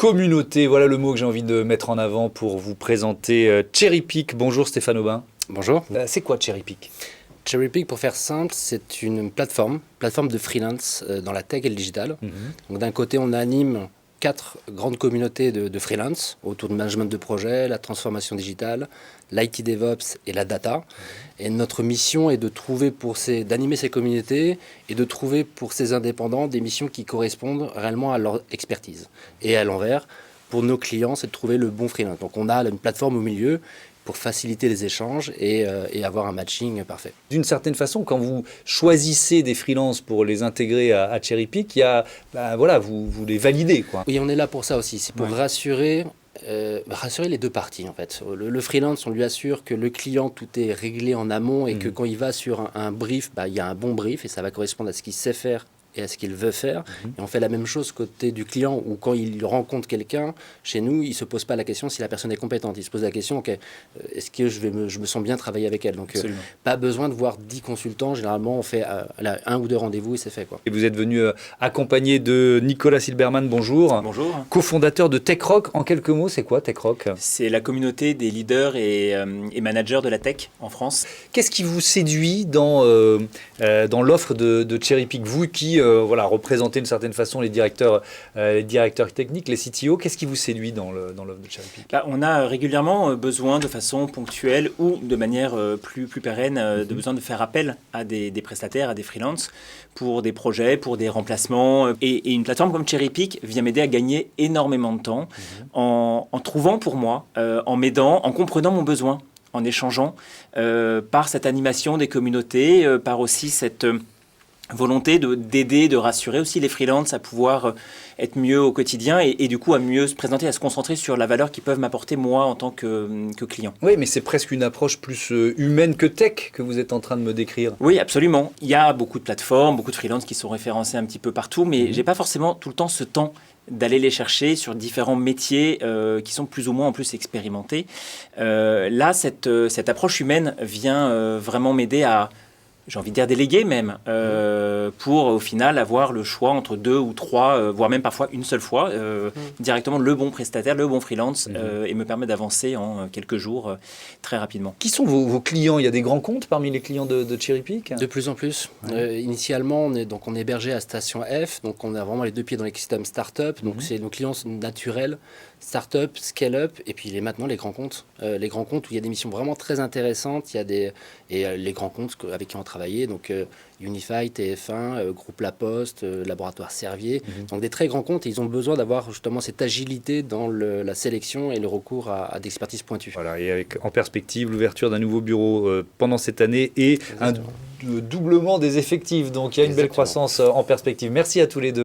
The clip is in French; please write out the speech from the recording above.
communauté, voilà le mot que j'ai envie de mettre en avant pour vous présenter Cherrypick. Bonjour Stéphane Aubin. Bonjour. C'est quoi Cherrypick? Cherrypick, pour faire simple, c'est une plateforme de freelance dans la tech et le digital. Donc d'un côté, on anime 4 grandes communautés de freelance autour du management de projet, la transformation digitale, l'IT DevOps et la data. Et notre mission est de trouver d'animer ces communautés et de trouver pour ces indépendants des missions qui correspondent réellement à leur expertise. Et à l'envers, pour nos clients, c'est de trouver le bon freelance. Donc on a une plateforme au milieu pour faciliter les échanges et avoir un matching parfait. D'une certaine façon, quand vous choisissez des freelances pour les intégrer à Cherrypick, il y a, voilà, vous les validez, quoi. Oui, on est là pour ça aussi. C'est pour rassurer les deux parties, en fait. Le freelance, on lui assure que le client, tout est réglé en amont et que quand il va sur un brief, il y a un bon brief et ça va correspondre à ce qu'il sait faire et à ce qu'il veut faire. Et on fait la même chose côté du client, où quand il rencontre quelqu'un, chez nous, il ne se pose pas la question si la personne est compétente. Il se pose la question, okay, est-ce que je me sens bien travailler avec elle? Donc, pas besoin de voir 10 consultants. Généralement, on fait 1 ou 2 rendez-vous et c'est fait, quoi. Et vous êtes venu accompagné de Nicolas Silberman, bonjour. Bonjour. Co-fondateur de TechRock. En quelques mots, c'est quoi TechRock? C'est la communauté des leaders et managers de la tech en France. Qu'est-ce qui vous séduit dans l'offre de Cherrypick? Vous qui voilà, représentez d'une certaine façon les directeurs techniques, les CTO, qu'est-ce qui vous séduit dans l'offre de Cherrypick? On a régulièrement besoin de façon ponctuelle ou de manière plus pérenne de besoin de faire appel à des prestataires, à des freelances pour des projets, pour des remplacements. Et une plateforme comme Cherrypick vient m'aider à gagner énormément de temps en trouvant pour moi, en m'aidant, en comprenant mon besoin, en échangeant par cette animation des communautés, par aussi cette volonté d'aider, de rassurer aussi les freelances à pouvoir être mieux au quotidien et du coup à mieux se présenter, à se concentrer sur la valeur qu'ils peuvent m'apporter moi en tant que client. Oui, mais c'est presque une approche plus humaine que tech que vous êtes en train de me décrire. Oui, absolument. Il y a beaucoup de plateformes, beaucoup de freelances qui sont référencés un petit peu partout, mais j'ai pas forcément tout le temps ce temps d'aller les chercher sur différents métiers qui sont plus ou moins en plus expérimentés. Là, cette approche humaine vient vraiment m'aider à, j'ai envie de dire déléguer même, pour au final avoir le choix entre 2 ou 3, voire même parfois une seule fois, directement le bon prestataire, le bon freelance, et me permet d'avancer en quelques jours très rapidement. Qui sont vos clients? Il y a des grands comptes parmi les clients de Cherrypick? De plus en plus. Initialement, on est hébergé à Station F, donc on a vraiment les 2 pieds dans l'écosystème startup, donc c'est nos clients naturels, startup, scale-up, et puis maintenant les grands comptes. Les grands comptes où il y a des missions vraiment très intéressantes, il y a les grands comptes avec qui on travaille, donc Unify, TF1, Groupe La Poste, Laboratoire Servier, donc des très grands comptes, et ils ont besoin d'avoir justement cette agilité dans la sélection et le recours à d'expertise pointue. Voilà, et avec en perspective l'ouverture d'un nouveau bureau pendant cette année et le doublement des effectifs, donc il y a une belle croissance en perspective. Merci à tous les deux.